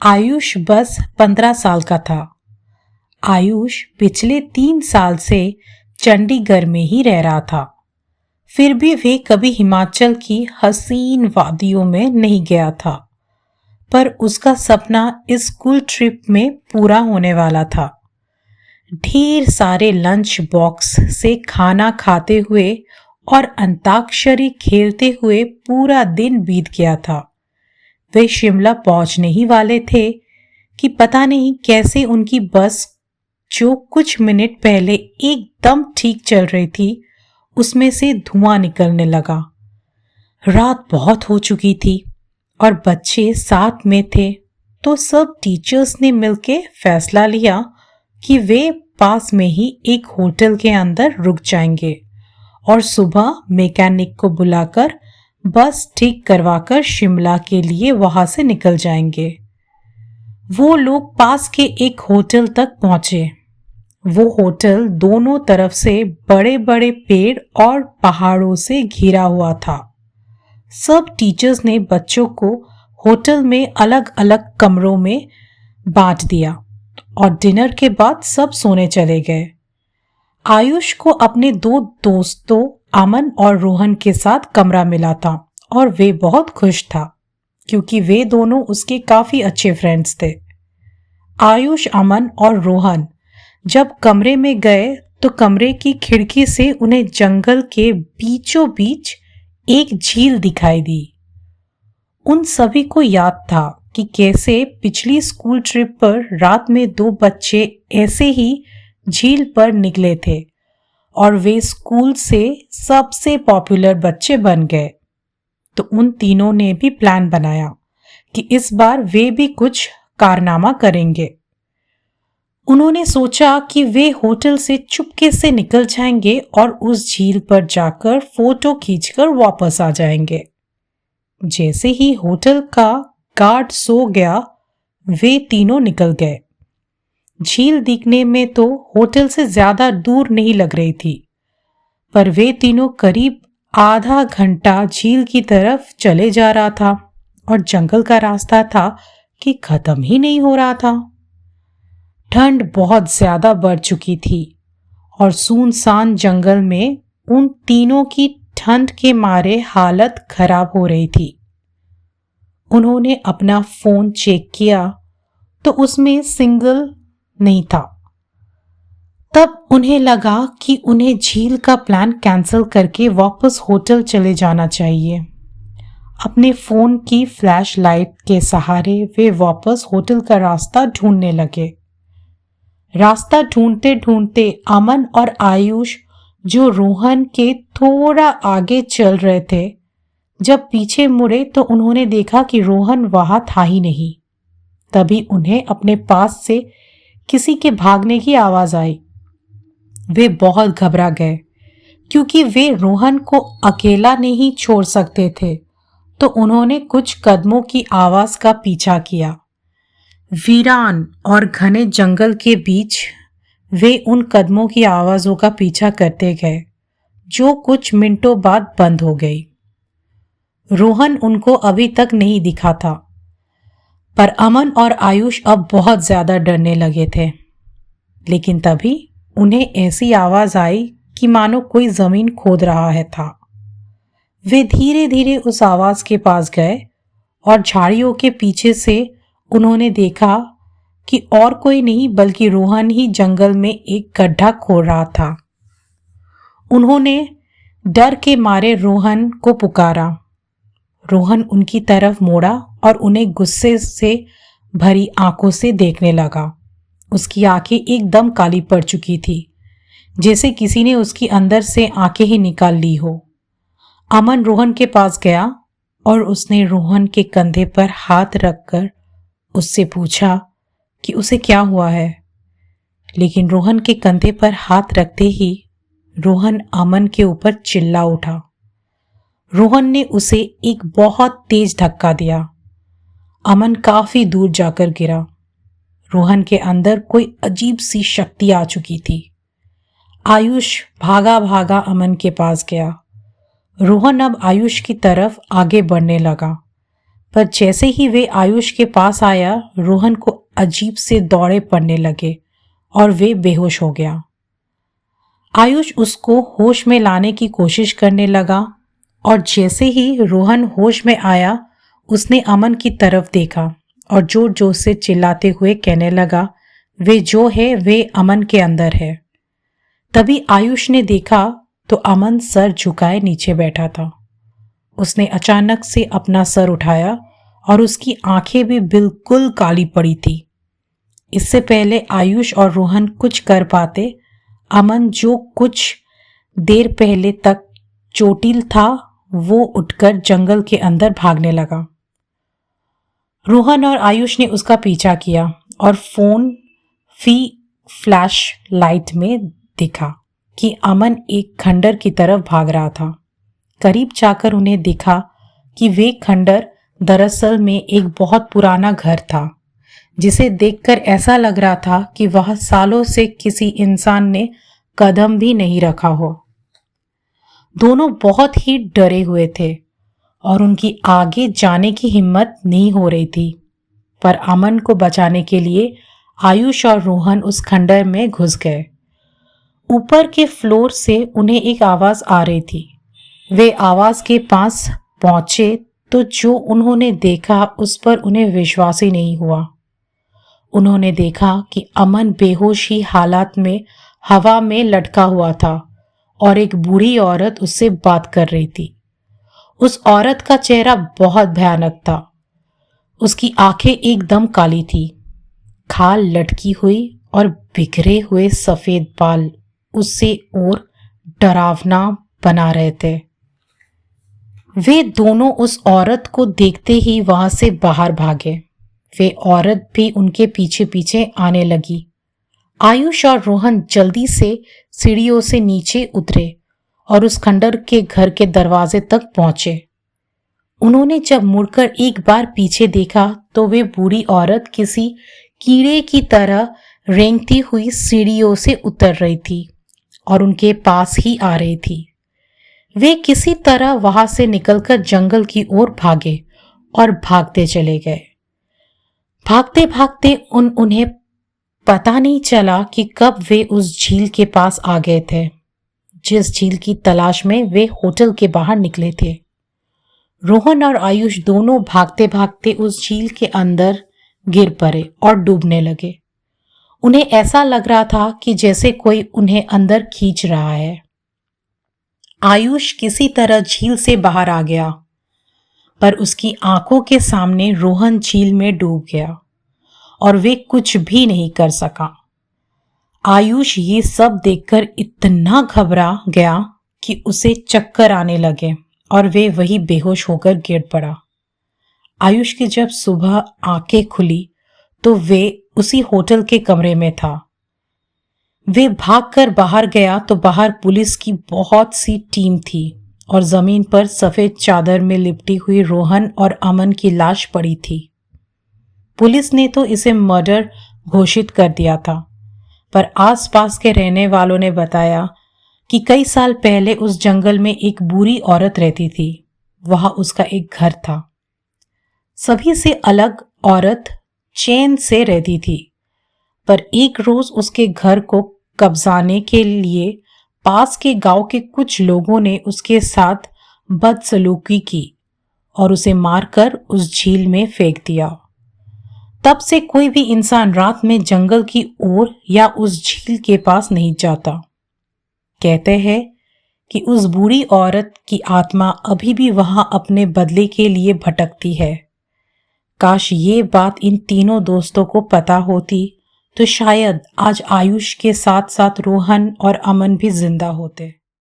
आयुष बस 15 साल का था। आयुष पिछले 3 साल से चंडीगढ़ में ही रह रहा था। फिर भी वे कभी हिमाचल की हसीन वादियों में नहीं गया था। पर उसका सपना इस स्कूल ट्रिप में पूरा होने वाला था। ढेर सारे लंच बॉक्स से खाना खाते हुए और अंताक्षरी खेलते हुए पूरा दिन बीत गया था। वे शिमला पहुंचने ही वाले थे कि पता नहीं कैसे उनकी बस, जो कुछ मिनट पहले एकदम ठीक चल रही थी, उसमें से धुआं निकलने लगा। रात बहुत हो चुकी थी और बच्चे साथ में थे, तो सब टीचर्स ने मिलकर फैसला लिया कि वे पास में ही एक होटल के अंदर रुक जाएंगे और सुबह मैकेनिक को बुलाकर बस ठीक करवाकर शिमला के लिए वहां से निकल जाएंगे। वो लोग पास के एक होटल तक पहुंचे। वो होटल दोनों तरफ से बड़े बड़े पेड़ और पहाड़ों से घिरा हुआ था। सब टीचर्स ने बच्चों को होटल में अलग अलग कमरों में बांट दिया और डिनर के बाद सब सोने चले गए। आयुष को अपने 2 दोस्तों अमन और रोहन के साथ कमरा मिला था और वे बहुत खुश था क्योंकि वे दोनों उसके काफी अच्छे फ्रेंड्स थे। आयुष, अमन और रोहन जब कमरे में गए तो कमरे की खिड़की से उन्हें जंगल के बीचों बीच एक झील दिखाई दी। उन सभी को याद था कि कैसे पिछली स्कूल ट्रिप पर रात में 2 बच्चे ऐसे ही झील पर निकले थे और वे स्कूल से सबसे पॉपुलर बच्चे बन गए। तो उन तीनों ने भी प्लान बनाया कि इस बार वे भी कुछ कारनामा करेंगे। उन्होंने सोचा कि वे होटल से चुपके से निकल जाएंगे और उस झील पर जाकर फोटो खींचकर वापस आ जाएंगे। जैसे ही होटल का गार्ड सो गया, वे तीनों निकल गए। झील दिखने में तो होटल से ज्यादा दूर नहीं लग रही थी, पर वे तीनों करीब आधा घंटा झील की तरफ चले जा रहा था और जंगल का रास्ता था कि खत्म ही नहीं हो रहा था। ठंड बहुत ज्यादा बढ़ चुकी थी और सुनसान जंगल में उन तीनों की ठंड के मारे हालत खराब हो रही थी। उन्होंने अपना फोन चेक किया तो उसमें सिग्नल नहीं था। तब उन्हें लगा कि उन्हें झील का प्लान कैंसिल करके वापस होटल चले जाना चाहिए। अपने फोन की फ्लैश लाइट के सहारे वे वापस होटल का रास्ता ढूंढने लगे। रास्ता ढूंढते ढूंढते अमन और आयुष, जो रोहन के थोड़ा आगे चल रहे थे, जब पीछे मुड़े तो उन्होंने देखा कि रोहन वहां था ही नहीं। तभी उन्हें अपने पास से किसी के भागने की आवाज आई। वे बहुत घबरा गए क्योंकि वे रोहन को अकेला नहीं छोड़ सकते थे, तो उन्होंने कुछ कदमों की आवाज का पीछा किया। वीरान और घने जंगल के बीच वे उन कदमों की आवाजों का पीछा करते गए, जो कुछ मिनटों बाद बंद हो गई। रोहन उनको अभी तक नहीं दिखा था, पर अमन और आयुष अब बहुत ज्यादा डरने लगे थे। लेकिन तभी उन्हें ऐसी आवाज आई कि मानो कोई जमीन खोद रहा है था। वे धीरे धीरे उस आवाज के पास गए और झाड़ियों के पीछे से उन्होंने देखा कि और कोई नहीं बल्कि रोहन ही जंगल में एक गड्ढा खोद रहा था। उन्होंने डर के मारे रोहन को पुकारा। रोहन उनकी तरफ मुड़ा और उन्हें गुस्से से भरी आंखों से देखने लगा। उसकी आंखें एकदम काली पड़ चुकी थी, जैसे किसी ने उसकी अंदर से आंखें ही निकाल ली हो। अमन रोहन के पास गया और उसने रोहन के कंधे पर हाथ रखकर उससे पूछा कि उसे क्या हुआ है। लेकिन रोहन के कंधे पर हाथ रखते ही रोहन अमन के ऊपर चिल्ला उठा। रोहन ने उसे एक बहुत तेज धक्का दिया। अमन काफी दूर जाकर गिरा। रोहन के अंदर कोई अजीब सी शक्ति आ चुकी थी। आयुष भागा भागा अमन के पास गया। रोहन अब आयुष की तरफ आगे बढ़ने लगा, पर जैसे ही वे आयुष के पास आया, रोहन को अजीब से दौड़े पड़ने लगे और वे बेहोश हो गया। आयुष उसको होश में लाने की कोशिश करने लगा और जैसे ही रोहन होश में आया, उसने अमन की तरफ देखा और जोर जोर से चिल्लाते हुए कहने लगा, वे जो है वे अमन के अंदर है। तभी आयुष ने देखा तो अमन सर झुकाए नीचे बैठा था। उसने अचानक से अपना सर उठाया और उसकी आंखें भी बिल्कुल काली पड़ी थी। इससे पहले आयुष और रोहन कुछ कर पाते, अमन जो कुछ देर पहले तक चोटिल था वो उठकर जंगल के अंदर भागने लगा। रोहन और आयुष ने उसका पीछा किया और फोन फ्लैश लाइट में दिखा कि अमन एक खंडर की तरफ भाग रहा था। करीब जाकर उन्हें दिखा कि वे खंडर दरअसल में एक बहुत पुराना घर था, जिसे देखकर ऐसा लग रहा था कि वह सालों से किसी इंसान ने कदम भी नहीं रखा हो। दोनों बहुत ही डरे हुए थे और उनकी आगे जाने की हिम्मत नहीं हो रही थी, पर अमन को बचाने के लिए आयुष और रोहन उस खंडर में घुस गए। ऊपर के फ्लोर से उन्हें एक आवाज आ रही थी। वे आवाज के पास पहुंचे तो जो उन्होंने देखा उस पर उन्हें विश्वास ही नहीं हुआ। उन्होंने देखा कि अमन बेहोशी हालात में हवा में लटका हुआ था और एक बूढ़ी औरत उससे बात कर रही थी। उस औरत का चेहरा बहुत भयानक था। उसकी आंखें एकदम काली थी, खाल लटकी हुई और बिखरे हुए सफेद बाल उससे और डरावना बना रहे थे। वे दोनों उस औरत को देखते ही वहां से बाहर भागे। वे औरत भी उनके पीछे पीछे आने लगी। आयुष और रोहन जल्दी से सीढ़ियों से नीचे उतरे और उस खंडर के घर के दरवाजे तक पहुंचे। उन्होंने जब मुड़कर एक बार पीछे देखा तो वे बूढ़ी औरत किसी कीड़े की तरह रेंगती हुई सीढ़ियों से उतर रही थी और उनके पास ही आ रही थी। वे किसी तरह वहां से निकलकर जंगल की ओर भागे और भागते चले गए। भागते भागते उन्हें पता नहीं चला कि कब वे उस झील के पास आ गए थे, जिस झील की तलाश में वे होटल के बाहर निकले थे। रोहन और आयुष दोनों भागते भागते उस झील के अंदर गिर पड़े और डूबने लगे। उन्हें ऐसा लग रहा था कि जैसे कोई उन्हें अंदर खींच रहा है। आयुष किसी तरह झील से बाहर आ गया, पर उसकी आंखों के सामने रोहन झील में डूब गया और वे कुछ भी नहीं कर सका। आयुष ये सब देखकर इतना घबरा गया कि उसे चक्कर आने लगे और वे वही बेहोश होकर गिर पड़ा। आयुष की जब सुबह आंखें खुली तो वे उसी होटल के कमरे में था। वे भागकर बाहर गया तो बाहर पुलिस की बहुत सी टीम थी और जमीन पर सफेद चादर में लिपटी हुई रोहन और अमन की लाश पड़ी थी। पुलिस ने तो इसे मर्डर घोषित कर दिया था, पर आसपास के रहने वालों ने बताया कि कई साल पहले उस जंगल में एक बूढ़ी औरत रहती थी। वहां उसका एक घर था। सभी से अलग औरत चैन से रहती थी, पर एक रोज उसके घर को कब्जाने के लिए पास के गांव के कुछ लोगों ने उसके साथ बदसलूकी की और उसे मारकर उस झील में फेंक दिया। तब से कोई भी इंसान रात में जंगल की ओर या उस झील के पास नहीं जाता। कहते हैं कि उस बूढ़ी औरत की आत्मा अभी भी वहां अपने बदले के लिए भटकती है। काश ये बात इन तीनों दोस्तों को पता होती तो शायद आज आयुष के साथ साथ रोहन और अमन भी जिंदा होते।